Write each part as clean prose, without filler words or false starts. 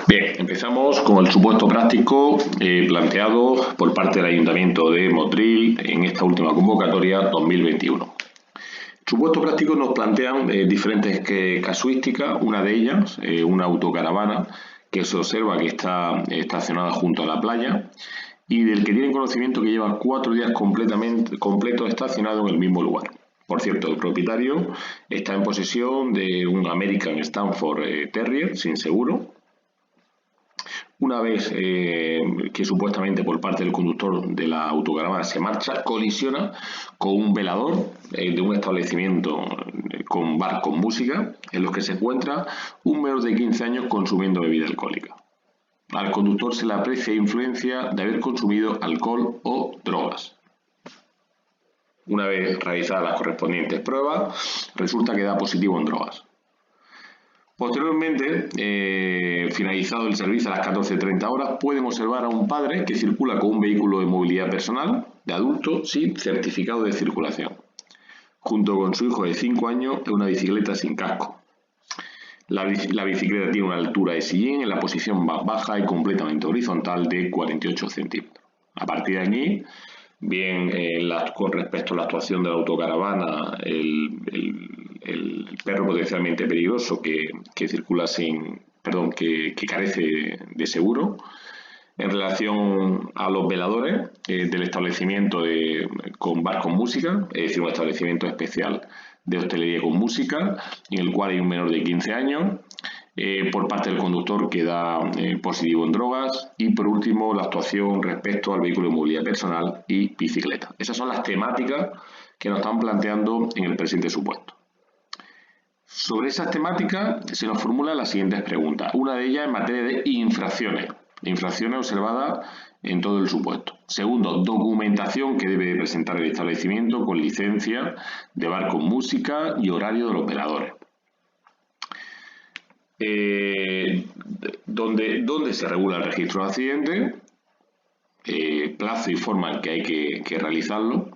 Bien, empezamos con el supuesto práctico planteado por parte del Ayuntamiento de Motril en esta última convocatoria 2021. El supuesto práctico nos plantean diferentes casuísticas, una de ellas, una autocaravana que se observa que está estacionada junto a la playa y del que tienen conocimiento que lleva 4 días completos estacionado en el mismo lugar. Por cierto, el propietario está en posesión de un American Stanford Terrier sin seguro. Una vez que supuestamente por parte del conductor de la autocaravana se marcha, colisiona con un velador de un establecimiento con bar con música en los que se encuentra un menor de 15 años consumiendo bebida alcohólica. Al conductor se le aprecia influencia de haber consumido alcohol o drogas. Una vez realizadas las correspondientes pruebas, resulta que da positivo en drogas. Posteriormente, finalizado el servicio a las 14:30 horas, pueden observar a un padre que circula con un vehículo de movilidad personal de adulto sin certificado de circulación, junto con su hijo de 5 años en una bicicleta sin casco. La bicicleta tiene una altura de sillín en la posición más baja y completamente horizontal de 48 centímetros. A partir de aquí, bien con respecto a la actuación de la autocaravana, el perro potencialmente peligroso que circula que carece de seguro. En relación a los veladores del establecimiento con bar con música, es decir, un establecimiento especial de hostelería con música, en el cual hay un menor de 15 años, por parte del conductor que da positivo en drogas, y por último la actuación respecto al vehículo de movilidad personal y bicicleta. Esas son las temáticas que nos están planteando en el presente supuesto. Sobre esas temáticas se nos formulan las siguientes preguntas. Una de ellas en materia de infracciones observadas en todo el supuesto. Segundo, documentación que debe presentar el establecimiento con licencia de bar con música y horario de los veladores. ¿Dónde se regula el registro de accidentes? Plazo y forma en que hay que realizarlo.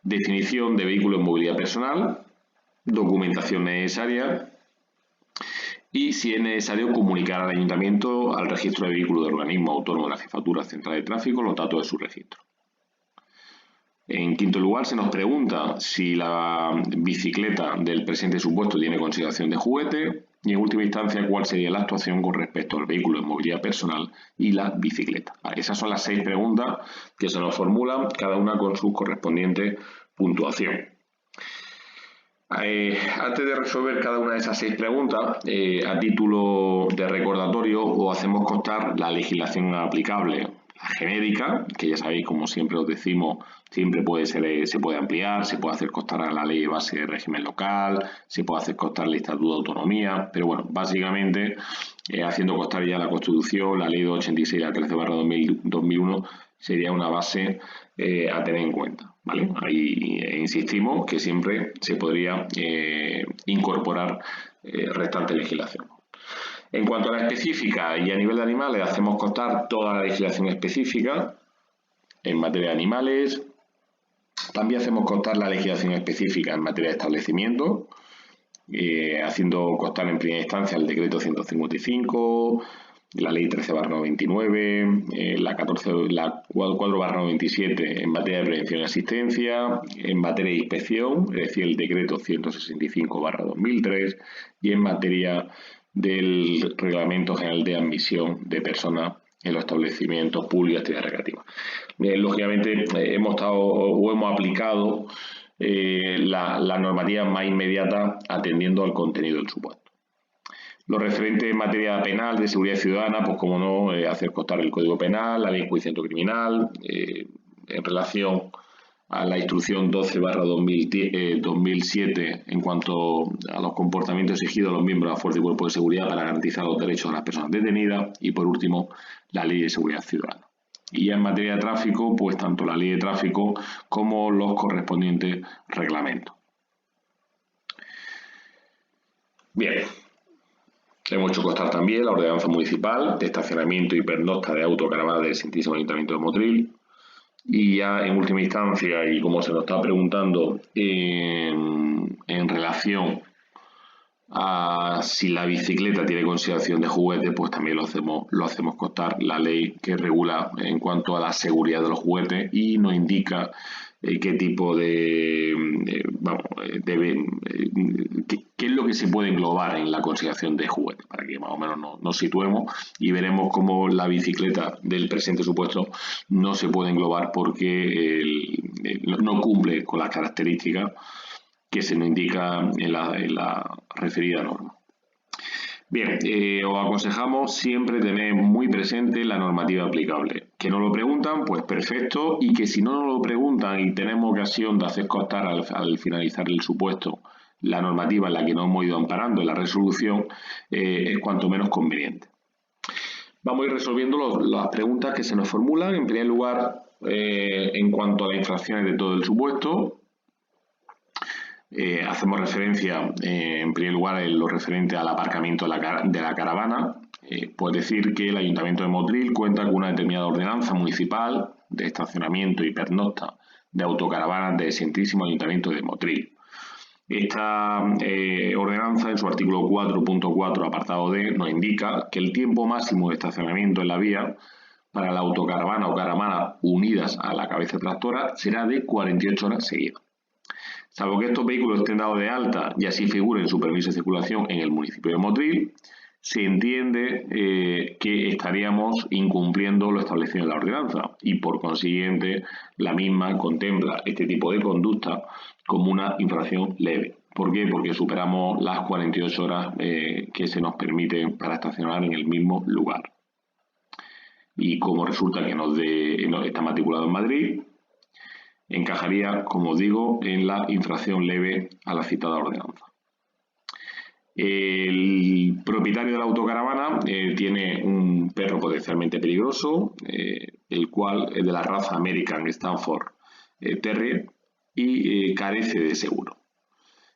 Definición de vehículo en movilidad personal. Documentación necesaria y, si es necesario, comunicar al ayuntamiento al registro de vehículos de organismo autónomo de la Jefatura Central de Tráfico los datos de su registro. En quinto lugar, se nos pregunta si la bicicleta del presente supuesto tiene consideración de juguete y, en última instancia, cuál sería la actuación con respecto al vehículo de movilidad personal y la bicicleta. Esas son las 6 preguntas que se nos formulan, cada una con su correspondiente puntuación. Antes de resolver cada una de esas 6 preguntas, a título de recordatorio, os hacemos constar la legislación aplicable, la genérica, que ya sabéis, como siempre os decimos, siempre se puede ampliar, se puede hacer constar a la ley de base de régimen local, se puede hacer constar el Estatuto de Autonomía, pero bueno, básicamente, haciendo constar ya la Constitución, la ley 286 y la 13/2001, sería una base a tener en cuenta, ¿vale? Ahí insistimos que siempre se podría incorporar restante legislación. En cuanto a la específica y a nivel de animales, hacemos constar toda la legislación específica en materia de animales. También hacemos constar la legislación específica en materia de establecimiento, haciendo constar en primera instancia el decreto 155, la ley 13/99, la 4/97 en materia de prevención y asistencia, en materia de inspección, es decir, el decreto 165/2003, y en materia del Reglamento General de Admisión de Personas en los establecimientos públicos y actividades recreativas. Lógicamente hemos aplicado la normativa más inmediata atendiendo al contenido del supuesto. Lo referente en materia penal de seguridad ciudadana, pues como no, hacer constar el Código Penal, la Ley de Enjuiciamiento Criminal, en relación a la instrucción 12/2007 en cuanto a los comportamientos exigidos a los miembros de la Fuerza y Cuerpo de Seguridad para garantizar los derechos de las personas detenidas, y por último la Ley de Seguridad Ciudadana. Y ya en materia de tráfico, pues tanto la Ley de Tráfico como los correspondientes reglamentos. Bien. Hemos hecho constar también la ordenanza municipal de estacionamiento y pernocta de autocaravanas del Santísimo Ayuntamiento de Motril. Y ya en última instancia, y como se nos está preguntando en relación Si la bicicleta tiene consideración de juguete, pues también lo hacemos constar la ley que regula en cuanto a la seguridad de los juguetes y nos indica qué tipo qué es lo que se puede englobar en la consideración de juguete, para que más o menos nos situemos y veremos cómo la bicicleta del presente supuesto no se puede englobar porque no cumple con las características que se nos indica en la referida norma. Bien, os aconsejamos siempre tener muy presente la normativa aplicable. Que nos lo preguntan, pues perfecto, y que si no nos lo preguntan y tenemos ocasión de hacer constar al finalizar el supuesto la normativa en la que nos hemos ido amparando en la resolución, es cuanto menos conveniente. Vamos a ir resolviendo las preguntas que se nos formulan. En primer lugar, en cuanto a las infracciones de todo el supuesto, hacemos referencia, en primer lugar, en lo referente al aparcamiento de la caravana. Pues decir que el Ayuntamiento de Motril cuenta con una determinada ordenanza municipal de estacionamiento y pernocta de autocaravanas del excelentísimo Ayuntamiento de Motril. Esta ordenanza, en su artículo 4.4, apartado D, nos indica que el tiempo máximo de estacionamiento en la vía para la autocaravana o caravana unidas a la cabeza tractora será de 48 horas seguidas. Salvo que estos vehículos estén dados de alta y así figuren en su permiso de circulación en el municipio de Motril, se entiende que estaríamos incumpliendo lo establecido en la ordenanza y, por consiguiente, la misma contempla este tipo de conducta como una infracción leve. ¿Por qué? Porque superamos las 48 horas que se nos permiten para estacionar en el mismo lugar. Y como resulta que está matriculado en Madrid, encajaría, como os digo, en la infracción leve a la citada ordenanza. El propietario de la autocaravana tiene un perro potencialmente peligroso, el cual es de la raza American Stafford Terrier y carece de seguro.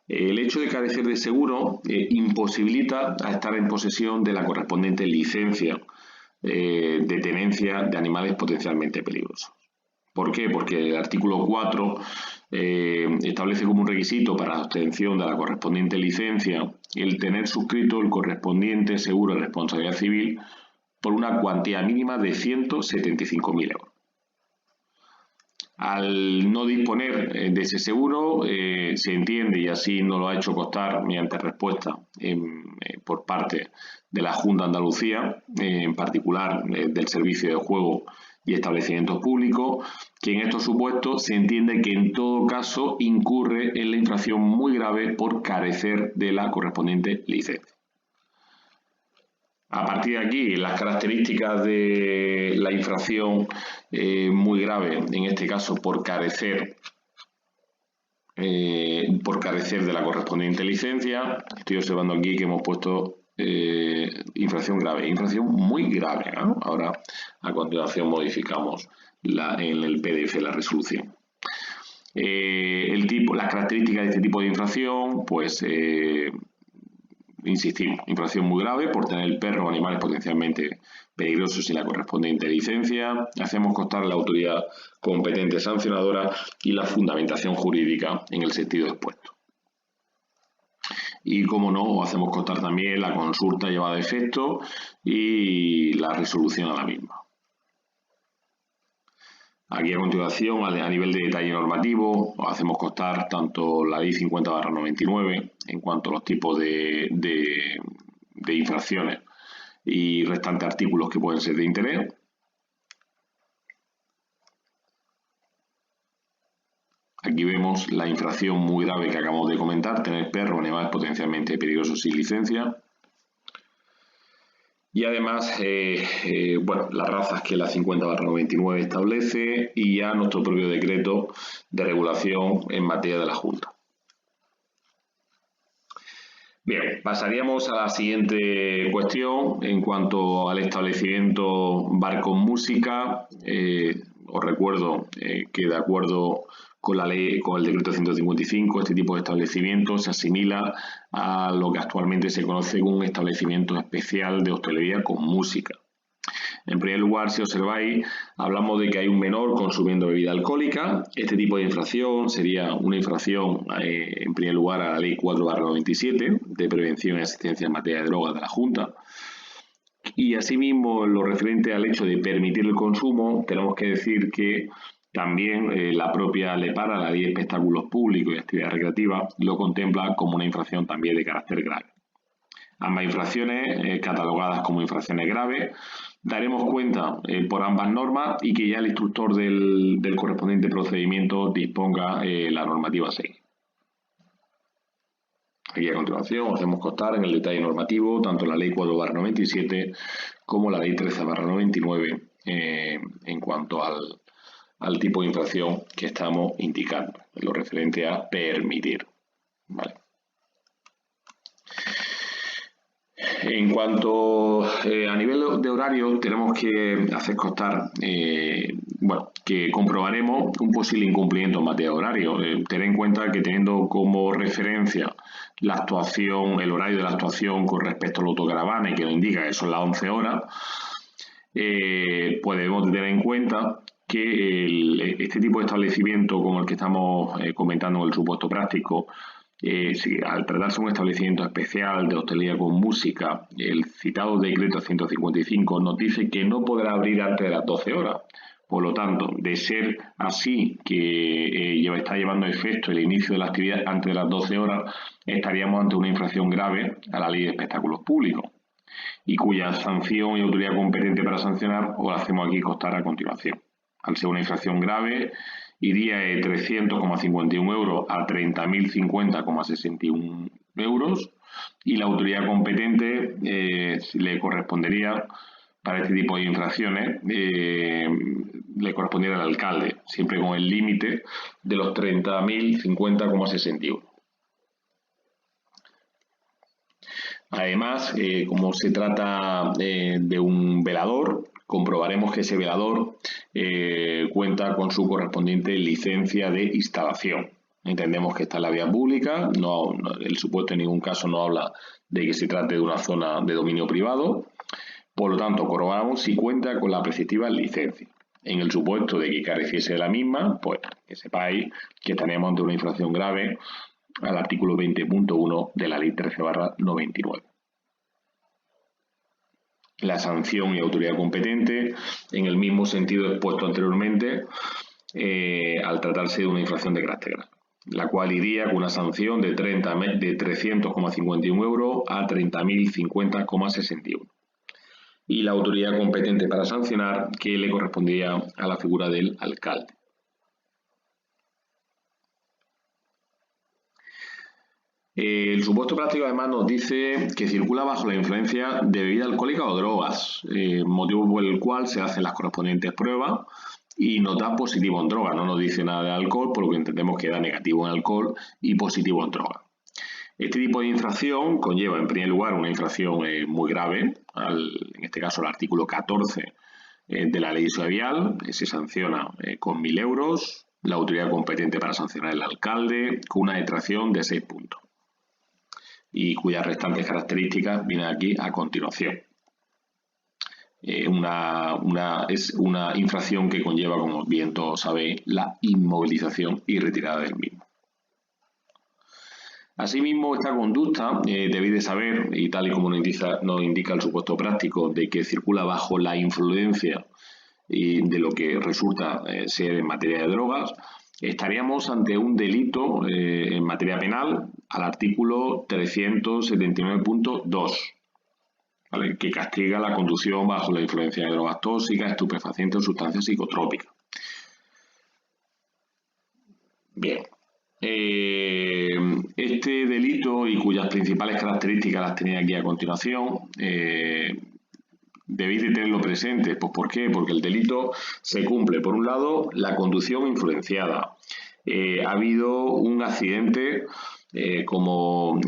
El hecho de carecer de seguro imposibilita a estar en posesión de la correspondiente licencia de tenencia de animales potencialmente peligrosos. ¿Por qué? Porque el artículo 4 establece como un requisito para la obtención de la correspondiente licencia el tener suscrito el correspondiente seguro de responsabilidad civil por una cuantía mínima de 175.000 euros. Al no disponer de ese seguro, se entiende, y así nos lo ha hecho constar mediante respuesta por parte de la Junta de Andalucía, en particular del Servicio de Juego y Establecimientos Públicos, que en estos supuestos se entiende que en todo caso incurre en la infracción muy grave por carecer de la correspondiente licencia. A partir de aquí, las características de la infracción muy grave, en este caso por carecer de la correspondiente licencia. Estoy observando aquí que hemos puesto infracción grave, infracción muy grave, ¿no? Ahora, a continuación, modificamos en el PDF la resolución. Las características de este tipo de infracción, pues insistimos, infracción muy grave por tener el perro o animales potencialmente peligrosos sin la correspondiente licencia. Hacemos constar la autoridad competente sancionadora y la fundamentación jurídica en el sentido expuesto. Y, como no, hacemos constar también la consulta llevada a efecto y la resolución a la misma. Aquí, a continuación, a nivel de detalle normativo, hacemos constar tanto la Ley 50/99 en cuanto a los tipos de infracciones y restantes artículos que pueden ser de interés. Aquí vemos la infracción muy grave que acabamos de comentar, tener perros o animales potencialmente peligrosos sin licencia. Y además, las razas que la 50/99 establece y ya nuestro propio decreto de regulación en materia de la Junta. Bien, pasaríamos a la siguiente cuestión en cuanto al establecimiento bar con música. Os recuerdo que, de acuerdo con la ley, con el decreto 155, este tipo de establecimiento se asimila a lo que actualmente se conoce como un establecimiento especial de hostelería con música. En primer lugar, si observáis, hablamos de que hay un menor consumiendo bebida alcohólica. Este tipo de infracción sería una infracción, en primer lugar, a la Ley 4/97 de prevención y asistencia en materia de drogas de la Junta. Y asimismo, en lo referente al hecho de permitir el consumo, tenemos que decir que también la propia LEPARA, la Ley de Espectáculos Públicos y Actividades Recreativas, lo contempla como una infracción también de carácter grave. Ambas infracciones, catalogadas como infracciones graves, daremos cuenta por ambas normas y que ya el instructor del correspondiente procedimiento disponga la normativa 6. Aquí a continuación hacemos constar en el detalle normativo tanto la Ley 4/97 como la Ley 13/99 en cuanto al tipo de infracción que estamos indicando, en lo referente a permitir. ¿Vale? En cuanto a nivel de horario, tenemos que hacer constar que comprobaremos un posible incumplimiento en materia de horario. Tener en cuenta que teniendo como referencia la actuación, el horario de la actuación con respecto a la autocaravana y que nos indica que son las 11 horas, podemos tener en cuenta que este tipo de establecimiento como el que estamos comentando en el supuesto práctico, al tratarse de un establecimiento especial de hostelería con música, el citado decreto 155 nos dice que no podrá abrir antes de las 12 horas. Por lo tanto, de ser así que está llevando a efecto el inicio de la actividad antes de las 12 horas, estaríamos ante una infracción grave a la Ley de Espectáculos Públicos y cuya sanción y autoridad competente para sancionar os hacemos aquí constar a continuación. Al ser una infracción grave, iría de 300,51 euros a 30.050,61 euros y la autoridad competente le correspondería para este tipo de infracciones, le correspondería al alcalde, siempre con el límite de los 30.050,61. Además, como se trata de un velador, comprobaremos que ese velador cuenta con su correspondiente licencia de instalación. Entendemos que está en la vía pública, el supuesto en ningún caso no habla de que se trate de una zona de dominio privado, por lo tanto corroboramos si cuenta con la preceptiva licencia. En el supuesto de que careciese de la misma, pues que sepáis que estaríamos ante una infracción grave al artículo 20.1 de la Ley 13/99. La sanción y autoridad competente, en el mismo sentido expuesto anteriormente, al tratarse de una infracción de carácter grave, la cual iría con una sanción de 300,51 euros a 30.050,61. Y la autoridad competente para sancionar, que le correspondería a la figura del alcalde. El supuesto práctico además nos dice que circula bajo la influencia de bebida alcohólica o drogas, motivo por el cual se hacen las correspondientes pruebas y nos da positivo en droga. No nos dice nada de alcohol, por lo que entendemos que da negativo en alcohol y positivo en droga. Este tipo de infracción conlleva, en primer lugar, una infracción muy grave, en este caso el artículo 14 de la Ley Vial, se sanciona con 1.000 euros, la autoridad competente para sancionar el alcalde, con una detracción de 6 puntos. Y cuyas restantes características vienen aquí a continuación. Es una infracción que conlleva, como bien todos sabéis, la inmovilización y retirada del mismo. Asimismo, esta conducta debéis de saber, y tal y como nos indica el supuesto práctico, de que circula bajo la influencia de lo que resulta ser en materia de drogas, estaríamos ante un delito en materia penal al artículo 379.2, ¿vale? Que castiga la conducción bajo la influencia de drogas tóxicas, estupefacientes o sustancias psicotrópicas. Bien. Este delito y cuyas principales características las tenéis aquí a continuación, debéis de tenerlo presente. Pues ¿por qué? Porque el delito se cumple, por un lado, la conducción influenciada. Ha habido un accidente, como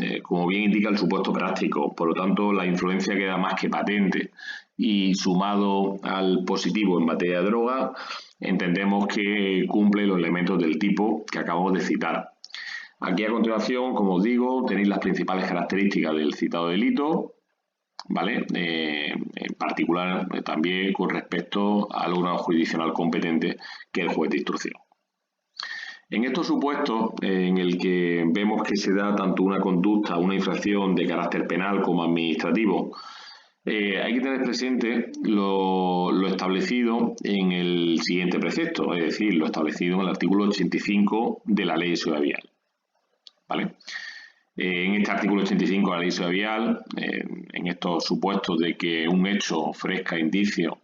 bien indica el supuesto práctico, por lo tanto la influencia queda más que patente y sumado al positivo en materia de droga, entendemos que cumple los elementos del tipo que acabamos de citar. Aquí a continuación, como os digo, tenéis las principales características del citado delito. ¿vale? En particular también con respecto al órgano jurisdiccional competente, que es el juez de instrucción. En estos supuestos en el que vemos que se da tanto una conducta, una infracción de carácter penal como administrativo, hay que tener presente lo establecido en el siguiente precepto, es decir, lo establecido en el artículo 85 de la Ley de Seguridad Vial, ¿vale? En este artículo 85 de la Ley de Seguridad Vial, en estos supuestos de que un hecho ofrezca indicio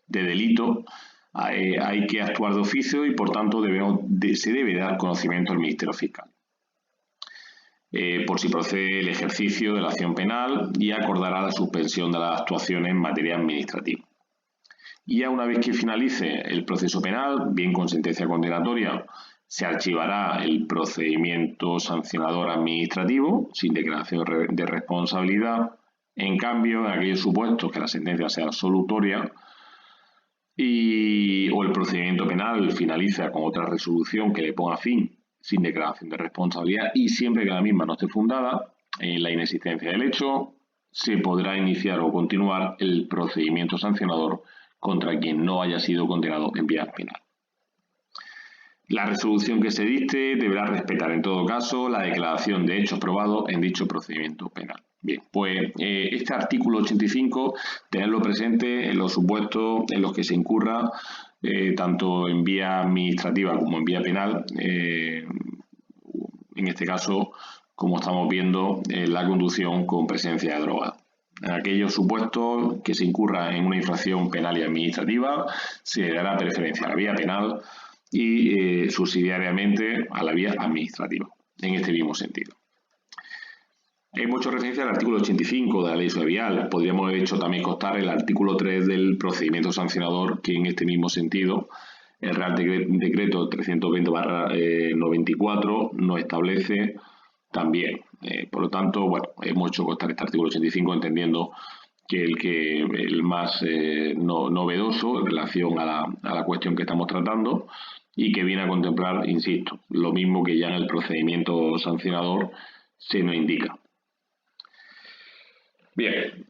de delito, hay que actuar de oficio y, por tanto, se debe dar conocimiento al Ministerio Fiscal, por si procede el ejercicio de la acción penal, y acordará la suspensión de las actuaciones en materia administrativa. Y ya una vez que finalice el proceso penal, bien con sentencia condenatoria, se archivará el procedimiento sancionador administrativo sin declaración de responsabilidad. En cambio, en aquellos supuestos que la sentencia sea absolutoria o el procedimiento penal finaliza con otra resolución que le ponga fin sin declaración de responsabilidad, y siempre que la misma no esté fundada en la inexistencia del hecho, se podrá iniciar o continuar el procedimiento sancionador contra quien no haya sido condenado en vía penal. La resolución que se dicte deberá respetar en todo caso la declaración de hechos probados en dicho procedimiento penal. Bien, pues este artículo 85, tenerlo presente en los supuestos en los que se incurra tanto en vía administrativa como en vía penal, en este caso, como estamos viendo, la conducción con presencia de droga. En aquellos supuestos que se incurra en una infracción penal y administrativa, se dará preferencia a la vía penal y subsidiariamente a la vía administrativa, en este mismo sentido. Hemos hecho referencia al artículo 85 de la Ley de Seguridad Vial. Podríamos haber hecho también constar el artículo 3 del procedimiento sancionador, que en este mismo sentido el Real Decreto 320/94 nos establece también. Por lo tanto, bueno, hemos hecho constar este artículo 85 entendiendo que el más novedoso en relación a la cuestión que estamos tratando, y que viene a contemplar, insisto, lo mismo que ya en el procedimiento sancionador se nos indica. Bien,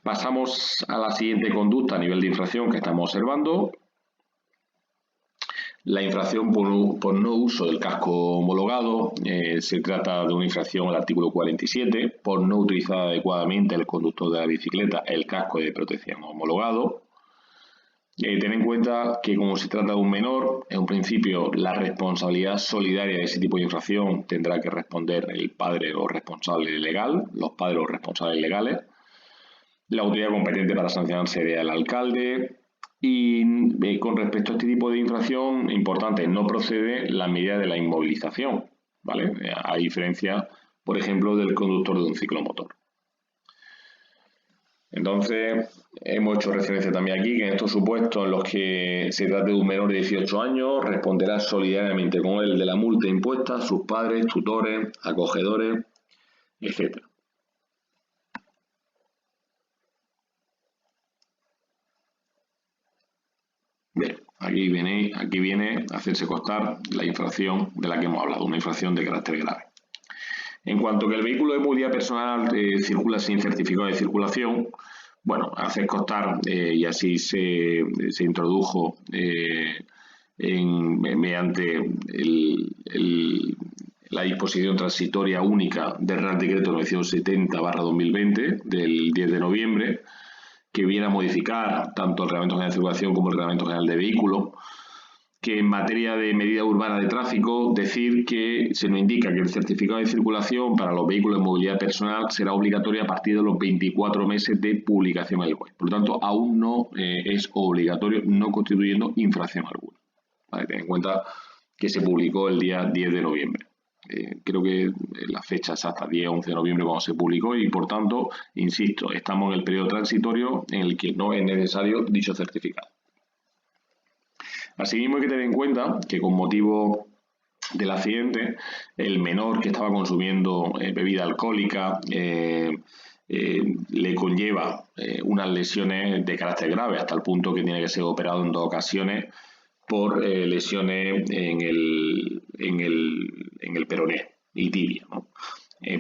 pasamos a la siguiente conducta a nivel de infracción que estamos observando. La infracción por no uso del casco homologado. Se trata de una infracción al artículo 47, por no utilizar adecuadamente el conductor de la bicicleta el casco de protección homologado. Ten en cuenta que, como se trata de un menor, en un principio la responsabilidad solidaria de ese tipo de infracción tendrá que responder el padre o responsable legal, los padres o responsables legales. La autoridad competente para sancionar sería el alcalde. Y con respecto a este tipo de infracción, importante, no procede la medida de la inmovilización, ¿vale? A diferencia, por ejemplo, del conductor de un ciclomotor. Entonces, hemos hecho referencia también aquí que en estos supuestos en los que se trate de un menor de 18 años, responderá solidariamente con el de la multa impuesta, sus padres, tutores, acogedores, etc. Bien, aquí viene a hacerse constar la infracción de la que hemos hablado, una infracción de carácter grave. En cuanto que el vehículo de movilidad personal circula sin certificado de circulación, bueno, hacer constar, y así se introdujo mediante la disposición transitoria única del Real Decreto 970/2020 del 10 de noviembre, que viene a modificar tanto el Reglamento General de Circulación como el Reglamento General de Vehículos, que en materia de medida urbana de tráfico, decir que se nos indica que el certificado de circulación para los vehículos de movilidad personal será obligatorio a partir de los 24 meses de publicación en el BOE. Por lo tanto, aún no es obligatorio, no constituyendo infracción alguna. Vale, ten en cuenta que se publicó el día 10 de noviembre. Creo que la fecha exacta, 10-11 de noviembre, cuando se publicó, y por tanto, insisto, estamos en el periodo transitorio en el que no es necesario dicho certificado. Asimismo, hay que tener en cuenta que con motivo del accidente, el menor que estaba consumiendo bebida alcohólica le conlleva unas lesiones de carácter grave, hasta el punto que tiene que ser operado en 2 ocasiones por lesiones en el peroné y tibia, ¿no?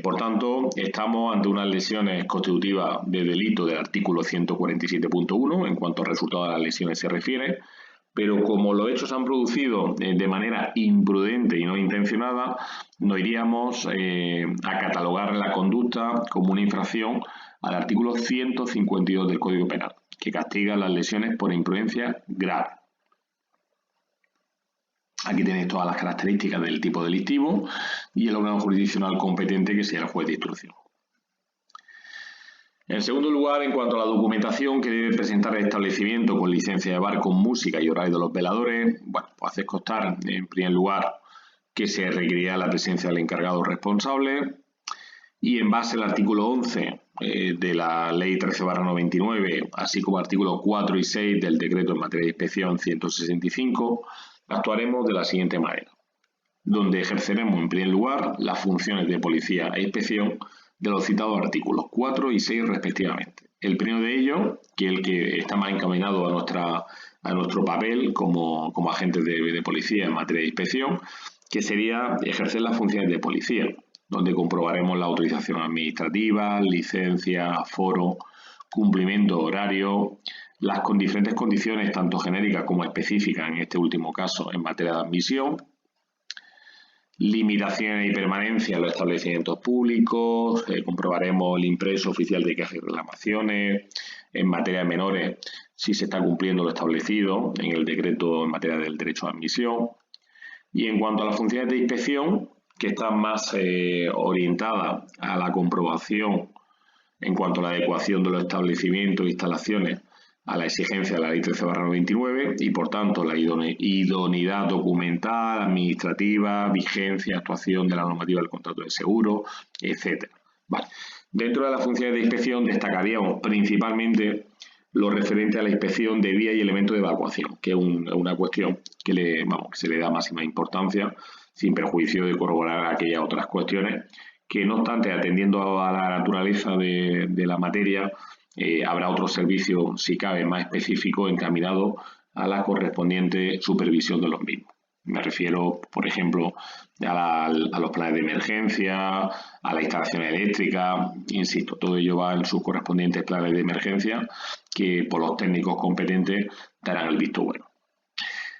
Por tanto, estamos ante unas lesiones constitutivas de delito del artículo 147.1 en cuanto al resultado de las lesiones se refiere, pero como los hechos se han producido de manera imprudente y no intencionada, nos iríamos a catalogar la conducta como una infracción al artículo 152 del Código Penal, que castiga las lesiones por imprudencia grave. Aquí tenéis todas las características del tipo delictivo y el órgano jurisdiccional competente, que sea el juez de instrucción. En segundo lugar, en cuanto a la documentación que debe presentar el establecimiento con licencia de bar, con música y horario de los veladores, bueno, pues hace constar, en primer lugar, que se requerirá la presencia del encargado responsable y en base al artículo 11 de la Ley 13/99, así como artículos 4 y 6 del Decreto en materia de inspección 165, actuaremos de la siguiente manera, donde ejerceremos en primer lugar las funciones de policía e inspección de los citados artículos 4 y 6 respectivamente. El primero de ellos, que es el que está más encaminado a nuestro papel como agentes de policía en materia de inspección, que sería ejercer las funciones de policía, donde comprobaremos la autorización administrativa, licencia, aforo, cumplimiento horario, las diferentes condiciones, tanto genéricas como específicas, en este último caso, en materia de admisión, limitaciones y permanencia en los establecimientos públicos, comprobaremos el impreso oficial de quejas y reclamaciones, en materia de menores, si se está cumpliendo lo establecido en el decreto en materia del derecho a admisión. Y en cuanto a las funciones de inspección, que están más orientadas a la comprobación en cuanto a la adecuación de los establecimientos e instalaciones a la exigencia de la Ley 13/99 y, por tanto, la idoneidad documental, administrativa, vigencia, actuación de la normativa del contrato de seguro, etc. Vale. Dentro de las funciones de inspección destacaríamos principalmente lo referente a la inspección de vía y elementos de evacuación, que es una cuestión que se le da máxima importancia, sin perjuicio de corroborar aquellas otras cuestiones que, no obstante, atendiendo a la naturaleza de la materia, habrá otro servicio, si cabe, más específico, encaminado a la correspondiente supervisión de los mismos. Me refiero, por ejemplo, a los planes de emergencia, a la instalación eléctrica, insisto, todo ello va en sus correspondientes planes de emergencia que por los técnicos competentes darán el visto bueno.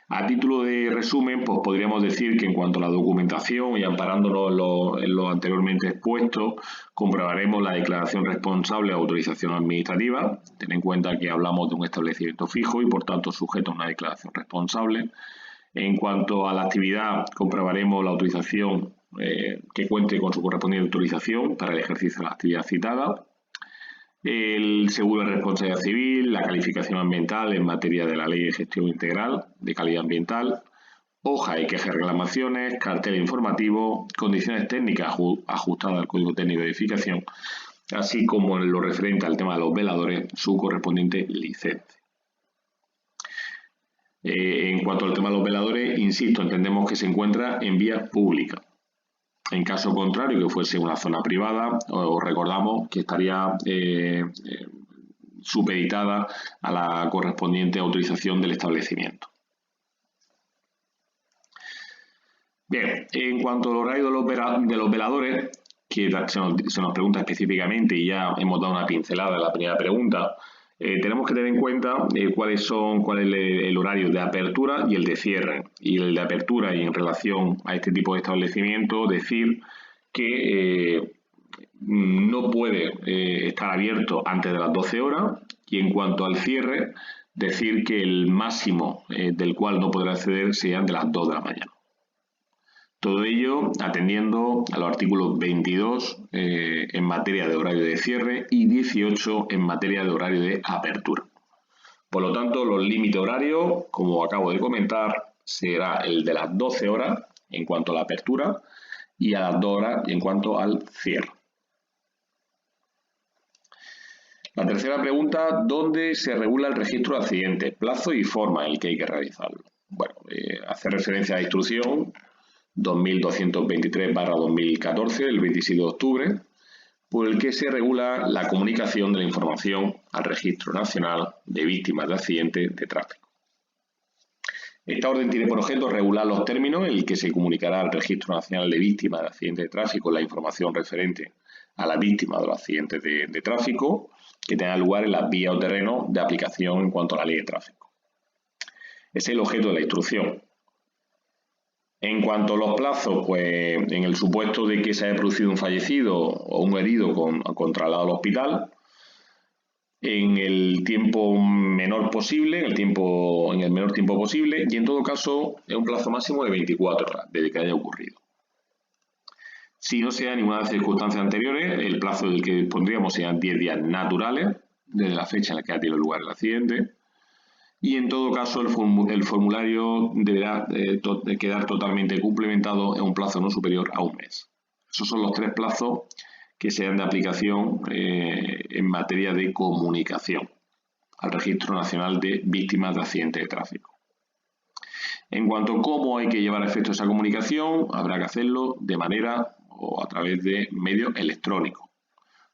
A título de resumen, pues podríamos decir que en cuanto a la documentación y amparándonos en lo anteriormente expuesto, comprobaremos la declaración responsable de autorización administrativa. Ten en cuenta que hablamos de un establecimiento fijo y por tanto sujeto a una declaración responsable. En cuanto a la actividad, comprobaremos la autorización que cuente con su correspondiente autorización para el ejercicio de la actividad citada. El seguro de responsabilidad civil, la calificación ambiental en materia de la Ley de Gestión Integral de Calidad Ambiental, hoja de quejas y reclamaciones, cartel informativo, condiciones técnicas ajustadas al Código Técnico de Edificación, así como en lo referente al tema de los veladores, su correspondiente licencia. En cuanto al tema de los veladores, insisto, entendemos que se encuentra en vía pública. En caso contrario, que fuese una zona privada, os recordamos que estaría supeditada a la correspondiente autorización del establecimiento. Bien, en cuanto al horario de los veladores, que se nos pregunta específicamente y ya hemos dado una pincelada en la primera pregunta, tenemos que tener en cuenta cuál es el horario de apertura y el de cierre. Y el de apertura, y en relación a este tipo de establecimiento, decir que no puede estar abierto antes de las 12 horas, y en cuanto al cierre, decir que el máximo del cual no podrá acceder sean de las 2 de la mañana. Todo ello atendiendo a los artículos 22 en materia de horario de cierre y 18 en materia de horario de apertura. Por lo tanto, los límites horarios, como acabo de comentar, será el de las 12 horas en cuanto a la apertura y a las 2 horas en cuanto al cierre. La tercera pregunta, ¿dónde se regula el registro de accidentes? Plazo y forma en el que hay que realizarlo. Bueno, hace referencia a la instrucción 2223/2014, del 27 de octubre, por el que se regula la comunicación de la información al Registro Nacional de Víctimas de Accidentes de Tráfico. Esta orden tiene por objeto regular los términos en los que se comunicará al Registro Nacional de Víctimas de Accidentes de Tráfico la información referente a las víctimas de los accidentes de tráfico que tengan lugar en las vías o terrenos de aplicación en cuanto a la ley de tráfico. Ese es el objeto de la instrucción. En cuanto a los plazos, pues en el supuesto de que se haya producido un fallecido o un herido con traslado al hospital, en el tiempo menor posible, en el menor tiempo posible, y en todo caso en un plazo máximo de 24 horas desde que haya ocurrido. Si no se da ninguna de las circunstancias anteriores, el plazo del que dispondríamos serían 10 días naturales desde la fecha en la que ha tenido lugar el accidente. Y en todo caso el formulario deberá quedar totalmente complementado en un plazo no superior a un mes. Esos son los 3 plazos que sean de aplicación en materia de comunicación al Registro Nacional de Víctimas de Accidentes de Tráfico. En cuanto a cómo hay que llevar a efecto esa comunicación, habrá que hacerlo de manera o a través de medios electrónicos,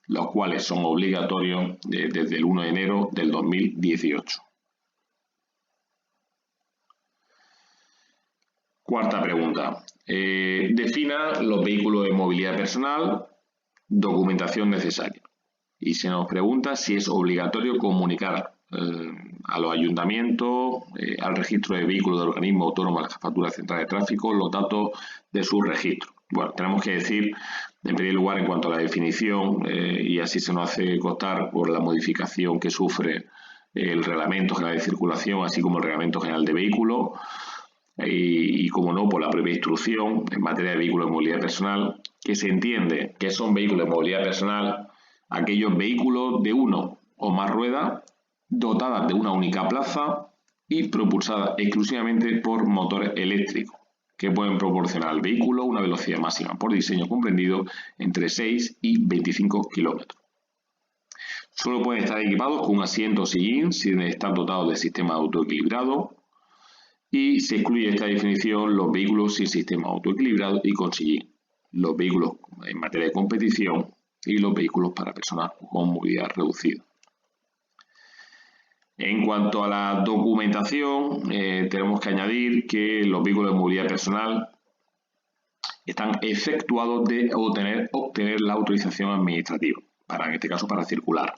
los cuales son obligatorios desde el 1 de enero del 2018. Cuarta pregunta. Defina los vehículos de movilidad personal, documentación necesaria. Y se nos pregunta si es obligatorio comunicar a los ayuntamientos, al registro de vehículos del organismo autónomo de la Jefatura Central de Tráfico, los datos de su registro. Bueno, tenemos que decir, en primer lugar, en cuanto a la definición, y así se nos hace constar por la modificación que sufre el Reglamento General de Circulación, así como el Reglamento General de Vehículos, y como no, por la propia instrucción en materia de vehículos de movilidad personal, que se entiende que son vehículos de movilidad personal aquellos vehículos de uno o más ruedas dotadas de una única plaza y propulsadas exclusivamente por motores eléctricos, que pueden proporcionar al vehículo una velocidad máxima por diseño comprendido entre 6 y 25 km. Solo pueden estar equipados con un asiento o sillín si están dotados de sistema autoequilibrado, y se excluye de esta definición los vehículos sin sistema autoequilibrado y con sillín, los vehículos en materia de competición y los vehículos para personas con movilidad reducida. En cuanto a la documentación, tenemos que añadir que los vehículos de movilidad personal están efectuados de obtener la autorización administrativa, en este caso para circular.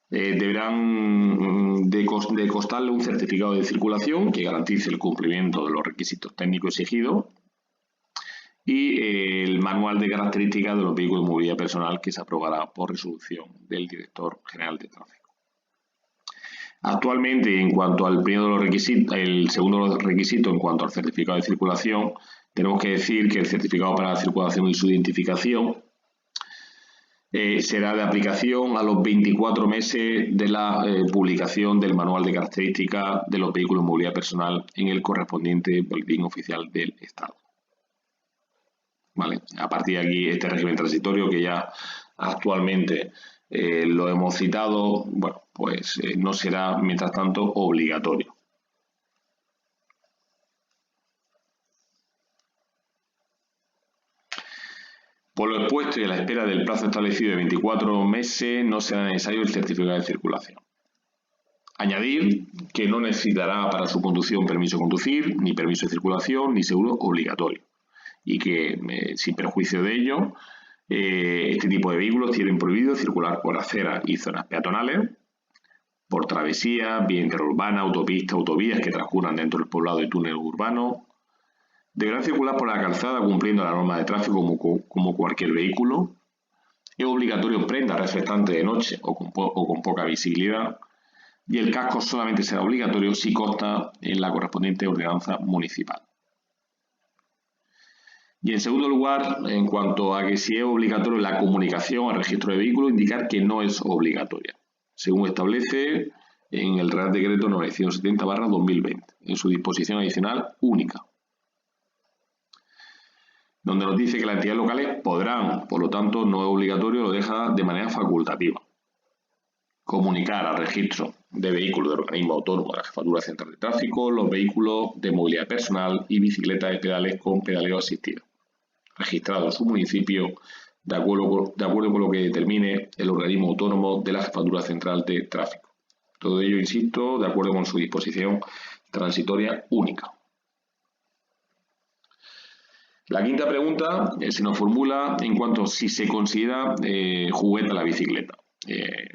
Deberán de constarle un certificado de circulación que garantice el cumplimiento de los requisitos técnicos exigidos y el manual de características de los vehículos de movilidad personal que se aprobará por resolución del Director General de Tráfico. Actualmente, en cuanto al primero de los requisitos, el segundo de los requisitos en cuanto al certificado de circulación, tenemos que decir que el certificado para la circulación y su identificación será de aplicación a los 24 meses de la publicación del manual de características de los vehículos de movilidad personal en el correspondiente boletín oficial del Estado. ¿Vale? A partir de aquí, este régimen transitorio que ya actualmente lo hemos citado, bueno, pues no será, mientras tanto, obligatorio. Por lo expuesto y a la espera del plazo establecido de 24 meses, no será necesario el certificado de circulación. Añadir que no necesitará para su conducción permiso de conducir, ni permiso de circulación, ni seguro obligatorio. Y que, sin perjuicio de ello, este tipo de vehículos tienen prohibido circular por aceras y zonas peatonales, por travesías, vía interurbana, autopistas, autovías que transcurran dentro del poblado y túneles urbanos. Deberán circular por la calzada cumpliendo la norma de tráfico como cualquier vehículo. Es obligatorio prenda reflectante de noche o con poca visibilidad. Y el casco solamente será obligatorio si consta en la correspondiente ordenanza municipal. Y en segundo lugar, en cuanto a que si es obligatorio la comunicación al registro de vehículos, indicar que no es obligatoria, según establece en el Real Decreto 970/2020, en su disposición adicional única, donde nos dice que las entidades locales podrán, por lo tanto no es obligatorio, lo deja de manera facultativa, comunicar al registro de vehículos del organismo autónomo de la Jefatura Central de Tráfico los vehículos de movilidad personal y bicicletas de pedales con pedaleo asistido, registrado en su municipio de acuerdo con lo que determine el organismo autónomo de la Jefatura Central de Tráfico. Todo ello, insisto, de acuerdo con su disposición transitoria única. La quinta pregunta se nos formula en cuanto a si se considera juguete la bicicleta.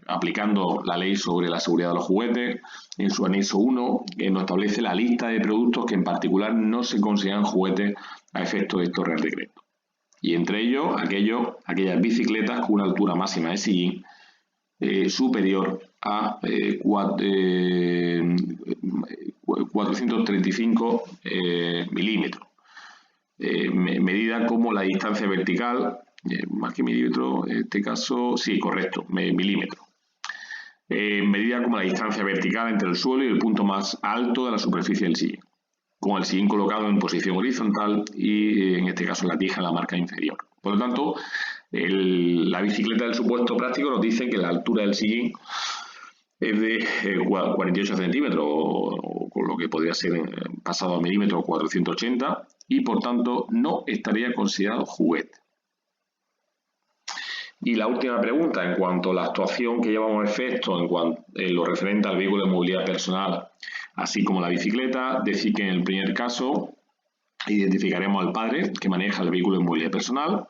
Aplicando la ley sobre la seguridad de los juguetes, en su anexo 1 nos establece la lista de productos que en particular no se consideran juguetes a efecto de estos Real Decreto. Y entre ellos, aquellas bicicletas con una altura máxima de sillín superior a 435 milímetros. Medida como la distancia vertical, más que milímetro, en este caso, sí, correcto, milímetro. Medida como la distancia vertical entre el suelo y el punto más alto de la superficie del sillín, con el sillín colocado en posición horizontal y, en este caso, la tija en la marca inferior. Por lo tanto, la bicicleta del supuesto práctico nos dice que la altura del sillín es de 48 centímetros, o con lo que podría ser pasado a milímetros 480, y por tanto no estaría considerado juguete. Y la última pregunta, en cuanto a la actuación que llevamos a efecto en lo referente al vehículo de movilidad personal, así como la bicicleta, decir que en el primer caso identificaremos al padre que maneja el vehículo de movilidad personal,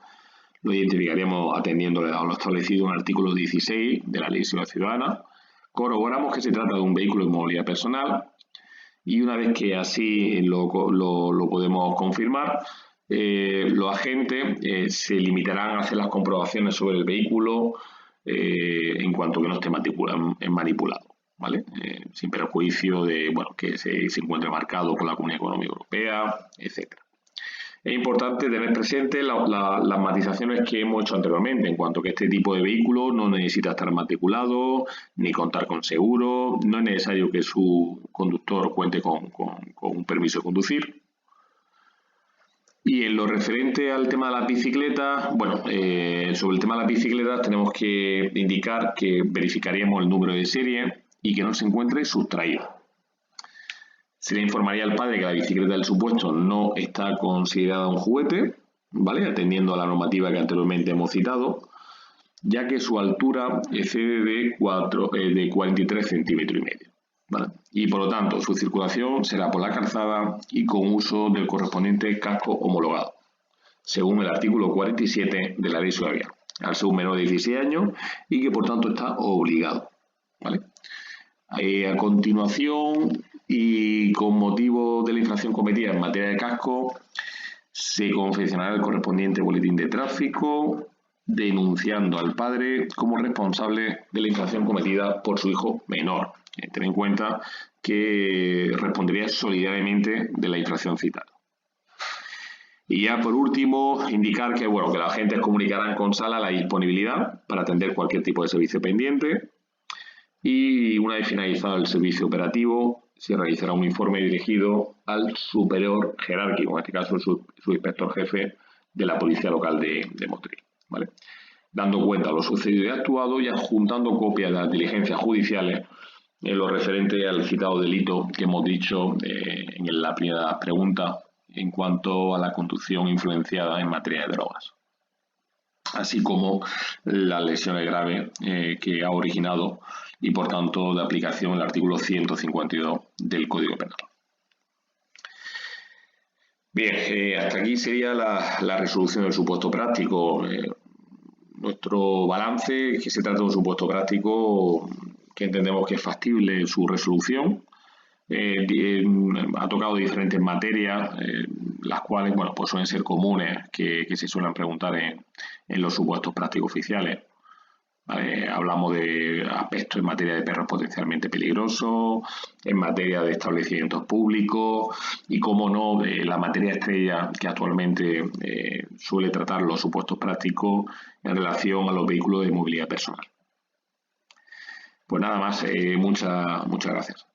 lo identificaremos atendiendo a lo establecido en el artículo 16 de la Ley de Seguridad Ciudadana, corroboramos que se trata de un vehículo de movilidad personal y una vez que así lo podemos confirmar, los agentes se limitarán a hacer las comprobaciones sobre el vehículo en cuanto que no esté manipulado, ¿vale? Sin perjuicio de que se encuentre marcado con la Comunidad Económica Europea, etc. Es importante tener presente las matizaciones que hemos hecho anteriormente, en cuanto que este tipo de vehículo no necesita estar matriculado ni contar con seguro, no es necesario que su conductor cuente con un permiso de conducir. Y en lo referente al tema de las bicicletas, sobre el tema de las bicicletas tenemos que indicar que verificaríamos el número de serie y que no se encuentre sustraído. Se le informaría al padre que la bicicleta del supuesto no está considerada un juguete, ¿vale? Atendiendo a la normativa que anteriormente hemos citado, ya que su altura excede de 43 centímetros y medio, ¿vale? Y por lo tanto su circulación será por la calzada y con uso del correspondiente casco homologado, según el artículo 47 de la Ley Suevia, al ser un menor de 16 años y que por tanto está obligado, ¿vale? A continuación, y con motivo de la infracción cometida en materia de casco, se confeccionará el correspondiente boletín de tráfico denunciando al padre como responsable de la infracción cometida por su hijo menor. Ten en cuenta que respondería solidariamente de la infracción citada. Y ya por último, indicar que los agentes comunicarán con Sala la disponibilidad para atender cualquier tipo de servicio pendiente. Y una vez finalizado el servicio operativo, se realizará un informe dirigido al superior jerárquico, en este caso su inspector jefe de la Policía Local de Motril, ¿vale? Dando cuenta de lo sucedido y actuado y adjuntando copias de las diligencias judiciales en lo referente al citado delito que hemos dicho en la primera pregunta en cuanto a la conducción influenciada en materia de drogas, así como las lesiones graves que ha originado y por tanto de aplicación el artículo 152 del Código Penal. Bien, hasta aquí sería la resolución del supuesto práctico. Nuestro balance es que se trata de un supuesto práctico que entendemos que es factible su resolución. Ha tocado diferentes materias, las cuales pues suelen ser comunes que se suelen preguntar en los supuestos prácticos oficiales. Hablamos de aspectos en materia de perros potencialmente peligrosos, en materia de establecimientos públicos y, como no, la materia estrella que actualmente suele tratar los supuestos prácticos en relación a los vehículos de movilidad personal. Pues nada más, muchas gracias.